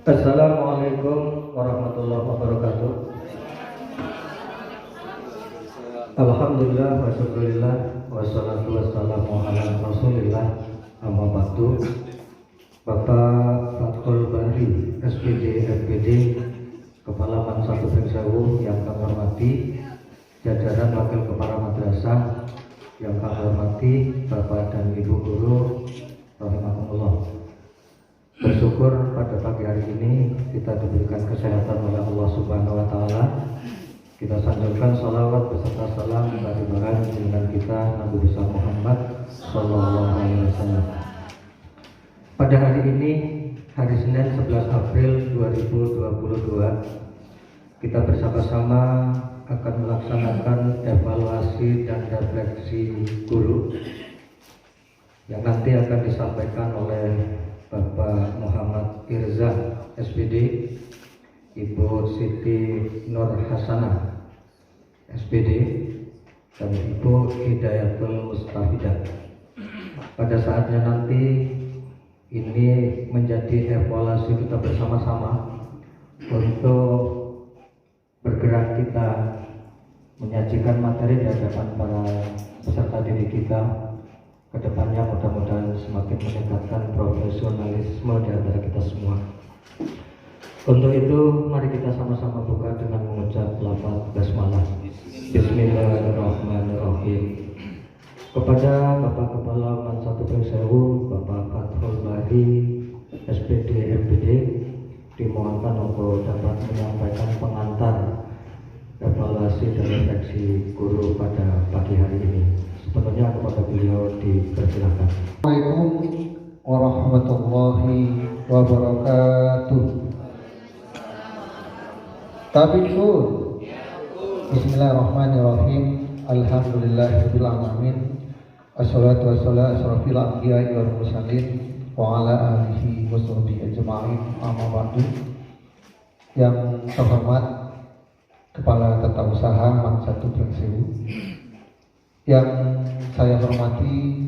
Assalamualaikum warahmatullahi wabarakatuh. Alhamdulillah wa syukurillah wassalatu wassalamu ala rasulillah amma ba'du. Bapak Fathul Bari SPD FPD Kepala Mansatu Pengsewu yang kami hormati, jajaran wakil kepala madrasah yang kami hormati, Bapak dan Ibu guru rahimakumullah. Bersyukur pada pagi hari ini kita diberikan kesehatan oleh Allah Subhanahu wa taala. Kita sanjungkan salawat beserta salam bagi baginda junjungan kita Nabi besar Muhammad sallallahu alaihi wasallam. Pada hari ini, hari Senin 11 April 2022, kita bersama-sama akan melaksanakan evaluasi dan refleksi guru yang nanti akan disampaikan oleh Bapak Muhammad Irza SPD, Ibu Siti Nur Hasanah SPD, dan Ibu Hidayatul Mustafidah. Pada saatnya nanti ini menjadi evaluasi kita bersama-sama untuk bergerak kita menyajikan materi di hadapan para peserta didik kita. Kedepannya mudah-mudahan semakin meningkatkan profesionalisme di antara kita semua. Untuk itu mari kita sama-sama buka dengan mengucap lafaz basmalah. Bismillahirrahmanirrahim. Kepada Bapak Kepala Mansatu Pengsewu, Bapak Fathul Bari SPD FPD, dimohonkan untuk dapat menyampaikan pengantar evaluasi dan refleksi guru pada pagi hari ini. Sepenuhnya kepada beliau dipersilakan. Assalamualaikum warahmatullahi wabarakatuh. Tabikun. Bismillahirrahmanirrahim. Alhamdulillahirabbil alamin. Wassalatu wassalamu ala asyrofil anbiya'i wal mursalin wa ala alihi washabihi ajma'in. Amma ba'du. Yang terhormat Kepala Tata Usaha Mansatu Pengsewu, yang saya hormati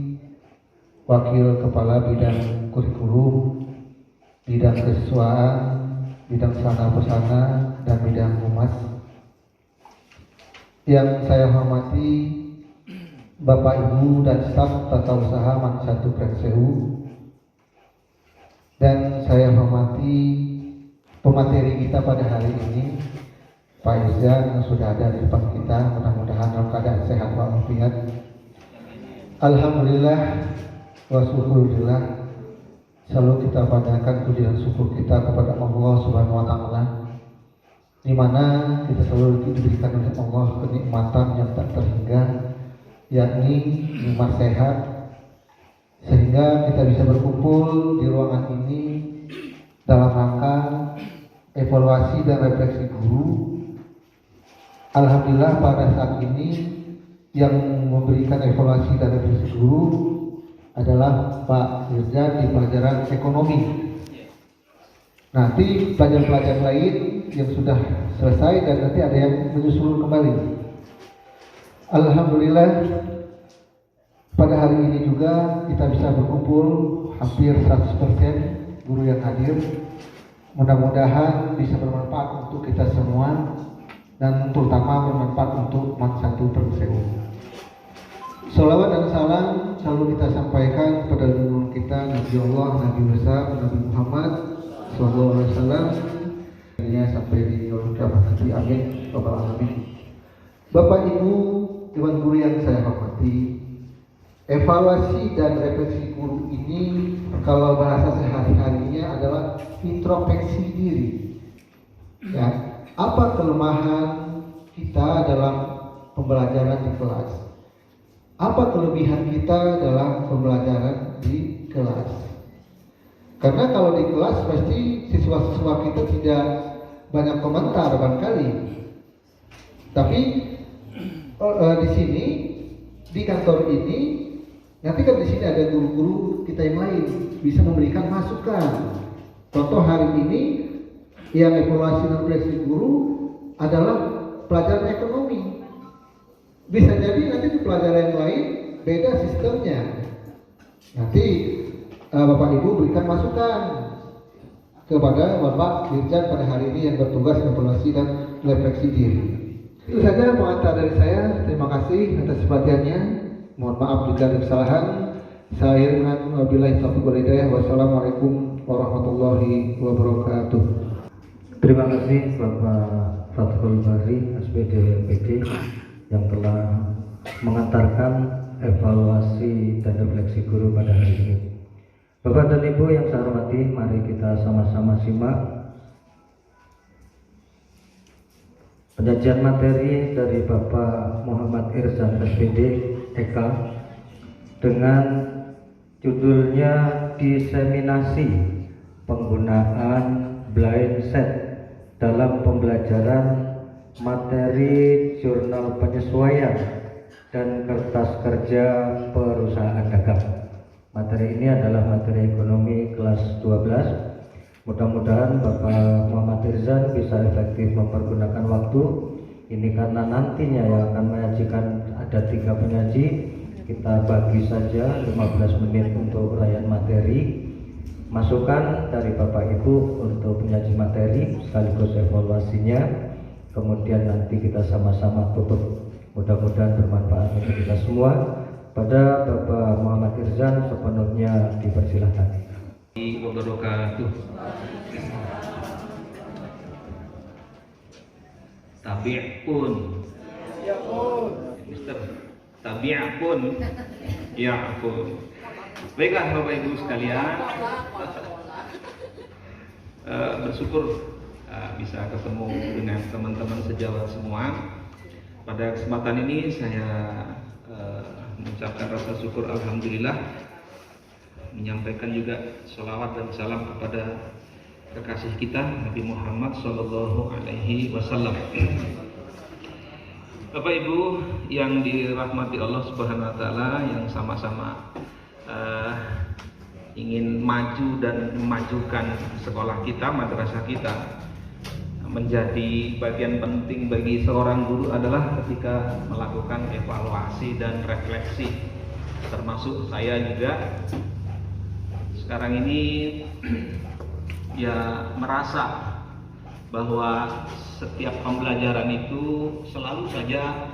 Wakil Kepala Bidang Kurikulum, Bidang Kesiswaan, Bidang Sarana Pesana, dan Bidang Humas, yang saya hormati Bapak Ibu dan staf Tata Usaha Mansatu Pengsewu, dan saya hormati pemateri kita pada hari ini, Pak Irza yang sudah ada di depan kita, mudah-mudahan dalam keadaan sehat walafiat. Alhamdulillah wa syukurillah, selalu kita panjangkan puji dan syukur kita kepada Allah Subhanahu wa taala, di mana kita selalu diberikan oleh Allah kenikmatan yang tak terhingga, yakni nikmat sehat, sehingga kita bisa berkumpul di ruangan ini dalam rangka evaluasi dan refleksi guru. Alhamdulillah pada saat ini yang memberikan evaluasi dan refleksi guru adalah Pak Irza di pelajaran ekonomi. Nanti pelajaran-pelajaran lain yang sudah selesai dan nanti ada yang menyusul kembali. Alhamdulillah pada hari ini juga kita bisa berkumpul hampir 100% guru yang hadir. Mudah-mudahan bisa bermanfaat untuk kita semua dan terutama bermanfaat untuk Mansatu Pengsewu. Salawat dan salam selalu kita sampaikan kepada junjungan kita Nabi Allah, Nabi besar, Nabi Muhammad sallallahu alaihi wasallam, sampai di yaumul kiamat nanti. Amin. Rabbal alamin. Bapak Ibu Dewan Guru yang saya hormati, evaluasi dan refleksi guru ini kalau bahasa sehari-harinya adalah introspeksi diri. Ya, apa kelemahan kita dalam pembelajaran di kelas? Apa kelebihan kita dalam pembelajaran di kelas? Karena kalau di kelas pasti siswa-siswa kita tidak banyak komentar barangkali. Tapi di sini, di kantor ini, nanti kan di sini ada guru-guru kita yang lain bisa memberikan masukan. Contoh hari ini yang evaluasi dan refleksi guru adalah pelajaran ekonomi. Bisa jadi nanti di pelajaran yang lain beda sistemnya. Nanti Bapak Ibu berikan masukan kepada Bapak Dirjan pada hari ini yang bertugas evaluasi dan refleksi diri. Itu saja pengantar dari saya. Terima kasih atas perhatiannya. Mohon maaf jika ada kesalahan. Saya dengan wabillahi taufiq wal hidayah. Wassalamualaikum warahmatullahi wabarakatuh. Terima kasih Bapak Fathul Bari SPD MPD yang telah mengantarkan evaluasi dan refleksi guru pada hari ini. Bapak dan Ibu yang saya hormati, mari kita sama-sama simak penyajian materi dari Bapak Muhammad Irzan SPD EK dengan judulnya diseminasi penggunaan blind set dalam pembelajaran materi jurnal penyesuaian dan kertas kerja perusahaan dagang. Materi ini adalah materi ekonomi kelas 12. Mudah-mudahan Bapak Muhammad Irzan bisa efektif mempergunakan waktu ini karena nantinya yang akan menyajikan ada 3 penyaji. Kita bagi saja 15 menit untuk uraian materi. Masukan dari Bapak Ibu untuk penyaji materi sekaligus evaluasinya. Kemudian nanti kita sama-sama tutup. Mudah-mudahan bermanfaat untuk kita semua. Pada Bapak Muhammad Irzan sepenuhnya dipersilahkan. Wabarakatuh. Tabi'un. Ya pun. Mister. Tabi'un. Ya pun. Baiklah Bapak Ibu sekalian. Bersyukur bisa ketemu dengan teman-teman sejawat semua. Pada kesempatan ini saya mengucapkan rasa syukur alhamdulillah, menyampaikan juga sholawat dan salam kepada kekasih kita Nabi Muhammad Sallallahu Alaihi Wasallam. Bapak Ibu yang dirahmati Allah Subhanahu Wa Taala, yang sama-sama ingin maju dan memajukan sekolah kita, madrasah kita, menjadi bagian penting bagi seorang guru adalah ketika melakukan evaluasi dan refleksi, termasuk saya juga sekarang ini ya merasa bahwa setiap pembelajaran itu selalu saja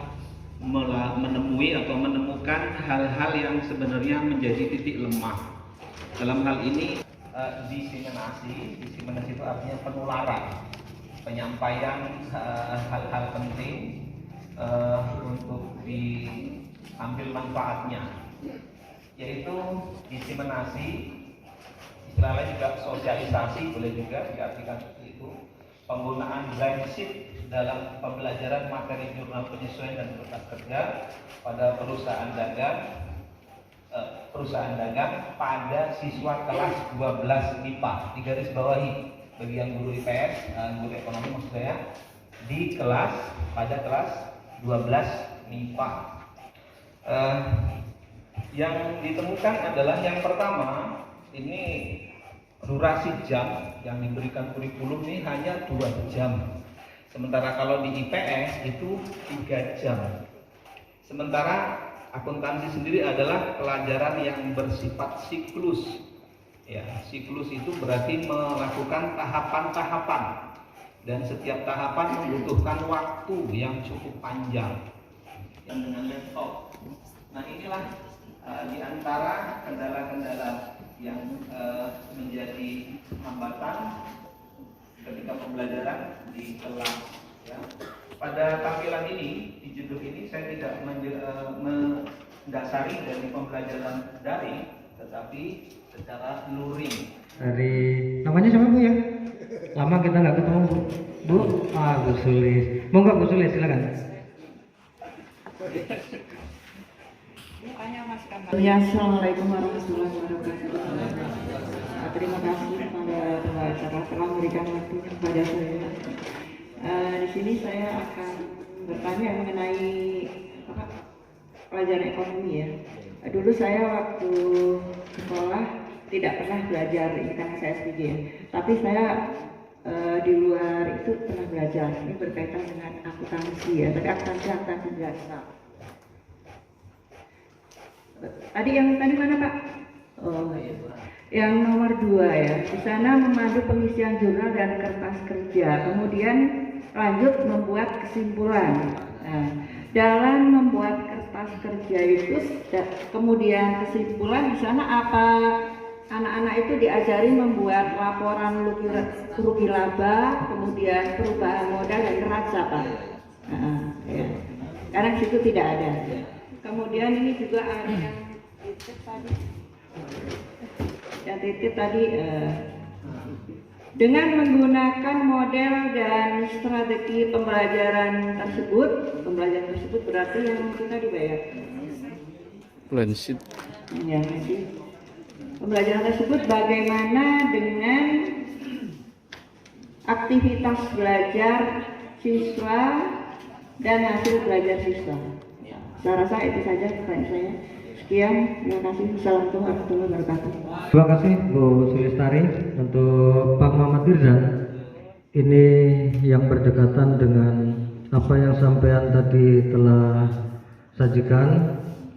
menemui atau menemukan hal-hal yang sebenarnya menjadi titik lemah. Dalam hal ini diseminasi itu artinya penularan, penyampaian hal-hal penting untuk diambil manfaatnya, yaitu diseminasi, istilahnya juga sosialisasi, boleh juga diartikan seperti itu. Penggunaan blind sheet dalam pembelajaran materi jurnal penyesuaian dan kertas kerja pada perusahaan dagang pada siswa kelas 12 MIPA. Digaris bawahi bagi yang guru IPS, guru ekonomi maksud saya, pada kelas 12 MIPA. Yang ditemukan adalah yang pertama, ini durasi jam yang diberikan kurikulum ini hanya 2 jam. Sementara kalau di IPS itu 3 jam. Sementara akuntansi sendiri adalah pelajaran yang bersifat siklus. Ya, siklus itu berarti melakukan tahapan-tahapan, dan setiap tahapan membutuhkan waktu yang cukup panjang. Yang dengan laptop. Nah, inilah di antara kendala-kendala yang menjadi hambatan ketika pembelajaran di kelas. Ya. Pada tampilan ini, di judul ini saya tidak mendasari dari pembelajaran daring, tetapi secara luring. Dari namanya siapa Bu ya? Lama kita nggak ketemu Bu. Bu, Bu Sulis. Monggo Bu Sulis, silakan. Ya, Assalamualaikum warahmatullahi wabarakatuh. Terima kasih kepada pengacara telah memberikan waktu kepada saya. Di sini saya akan bertanya mengenai pelajaran ekonomi ya. Dulu saya waktu sekolah tidak pernah belajar ini karena saya SPD ya. Tapi saya di luar itu pernah belajar. Ini berkaitan dengan akuntansi ya. Tapi akuntansi biasa. Tadi yang tadi mana Pak? Oh iya. Yang nomor 2 ya, di sana memandu pengisian jurnal dan kertas kerja, kemudian lanjut membuat kesimpulan. Nah, dalam membuat kertas kerja itu, kemudian kesimpulan di sana apa anak-anak itu diajari membuat laporan rugi laba, kemudian perubahan modal dan neraca, Pak. Ya. Karena di situ tidak ada. Kemudian ini juga ada yang titip tadi. Yang titip tadi dengan menggunakan model dan strategi pembelajaran tersebut berarti yang kita dibayar. Plan sheet. Ya, jadi pembelajaran tersebut bagaimana dengan aktivitas belajar siswa dan hasil belajar siswa. Saya rasa itu saja pertanyaan saya. Sekian, terima kasih. Assalamualaikum warahmatullahi wabarakatuh. Terima kasih Bu Sulistari. Untuk Pak Muhammad Irzan, ini yang berdekatan dengan apa yang sampean tadi telah sajikan,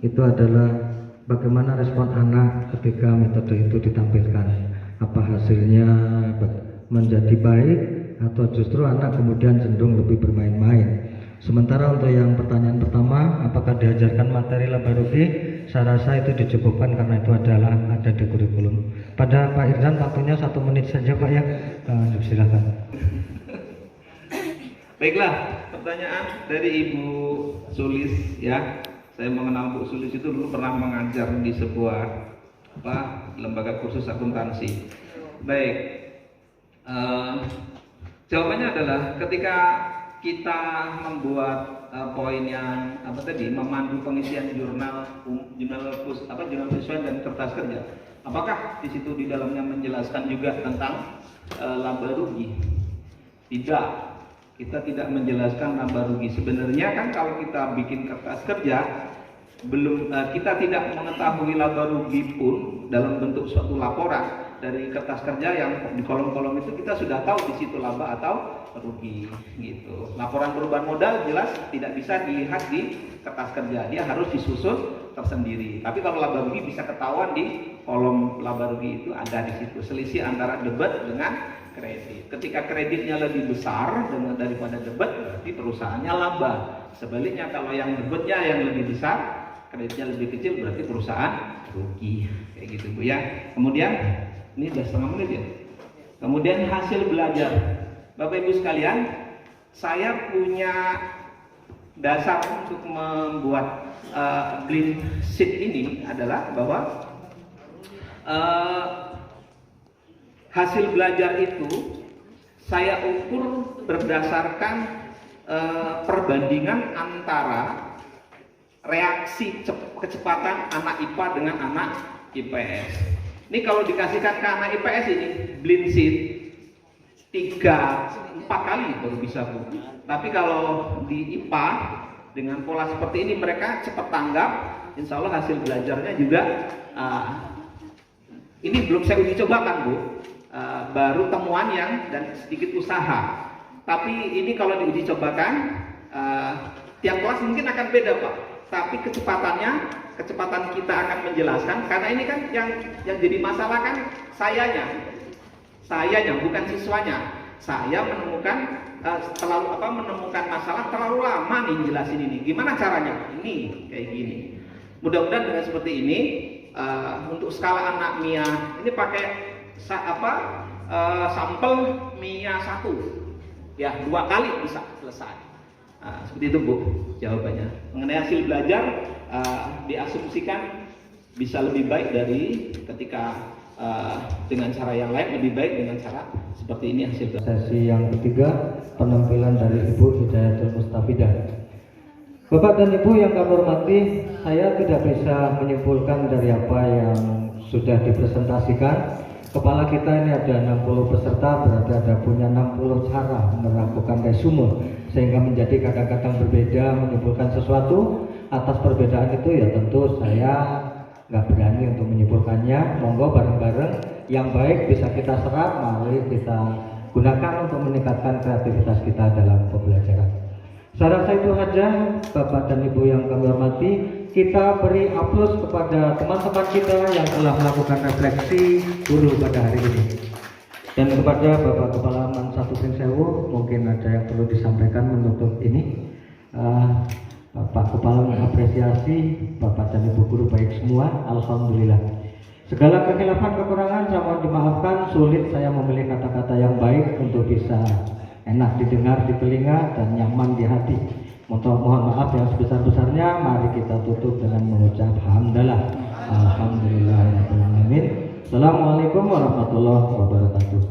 itu adalah bagaimana respon anak ketika metode itu ditampilkan. Apa hasilnya menjadi baik atau justru anak kemudian cenderung lebih bermain-main. Sementara untuk yang pertanyaan pertama, apakah diajarkan materi laba rugi? Saya rasa itu dicukupkan karena itu adalah ada di kurikulum. Pada Pak Irzan waktunya 1 menit saja Pak ya. Silakan. Baiklah, pertanyaan dari Ibu Sulis ya. Saya mengenal Bu Sulis itu dulu pernah mengajar di sebuah lembaga kursus akuntansi. Baik, jawabannya adalah ketika kita membuat poin yang memandu pengisian jurnal siswa dan kertas kerja. Apakah di situ di dalamnya menjelaskan juga tentang laba rugi? Tidak, kita tidak menjelaskan laba rugi. Sebenarnya kan kalau kita bikin kertas kerja, kita tidak mengetahui laba rugi pun dalam bentuk suatu laporan dari kertas kerja yang di kolom-kolom itu kita sudah tahu di situ laba atau rugi gitu. Laporan perubahan modal jelas tidak bisa dilihat di kertas kerja, dia harus disusun tersendiri. Tapi kalau laba rugi bisa ketahuan di kolom laba rugi itu ada di situ. Selisih antara debit dengan kredit. Ketika kreditnya lebih besar daripada debit, berarti perusahaannya laba. Sebaliknya kalau yang debitnya yang lebih besar, kreditnya lebih kecil, berarti perusahaan rugi. Kayak gitu Bu ya. Kemudian ini udah 1/2 menit ya. Kemudian hasil belajar. Bapak Ibu sekalian, saya punya dasar untuk membuat clean sheet ini adalah bahwa hasil belajar itu saya ukur berdasarkan perbandingan antara reaksi kecepatan anak IPA dengan anak IPS. Ini kalau dikasihkan ke anak IPS ini clean sheet 3-4 kali baru bisa Bu. Tapi kalau di IPA dengan pola seperti ini mereka cepat tanggap, insya Allah hasil belajarnya juga ini belum saya uji cobakan Bu, baru temuan yang dan sedikit usaha. Tapi ini kalau diuji cobakan tiap kelas mungkin akan beda Pak. Tapi kecepatan kita akan menjelaskan karena ini kan yang jadi masalah kan sayanya bukan siswanya. Saya menemukan menemukan masalah terlalu lama nih jelasin ini. Gimana caranya? Ini kayak gini. Mudah-mudahan dengan seperti ini untuk skala anak MIA ini pakai sampel MIA 1 ya 2 kali bisa selesai. Seperti itu Bu jawabannya. Mengenai hasil belajar diasumsikan bisa lebih baik dari ketika dengan cara yang lain, lebih baik dengan cara seperti ini hasil belajar. Sesi yang ketiga, penampilan dari Ibu Hidayatul Mustafidah. Bapak dan Ibu yang kami hormati, saya tidak bisa menyimpulkan dari apa yang sudah dipresentasikan. Kepala kita ini ada 60 peserta, berarti ada punya 60 cara melakukan resume, sehingga menjadi kadang-kadang berbeda menyimpulkan sesuatu. Atas perbedaan itu ya tentu saya nggak berani untuk menyimpulkannya. Monggo bareng-bareng yang baik bisa kita serap, mari kita gunakan untuk meningkatkan kreativitas kita dalam pembelajaran. Saya rasa itu saja Bapak dan Ibu yang kami hormati. kita beri aplaus kepada teman-teman kita yang telah melakukan refleksi guru pada hari ini. Dan kepada Bapak Kepala Man 1 Pringsewu, mungkin ada yang perlu disampaikan menutup ini. Bapak Kepala mengapresiasi Bapak dan Ibu guru baik semua, alhamdulillah. Segala kekhilafan kekurangan saya mohon dimaafkan, sulit saya memilih kata-kata yang baik untuk bisa enak didengar di telinga dan nyaman di hati. Mohon maaf yang sebesar-besarnya. Mari kita tutup dengan mengucap hamdalah. Alhamdulillahirabbil alamin. Assalamualaikum warahmatullahi wabarakatuh.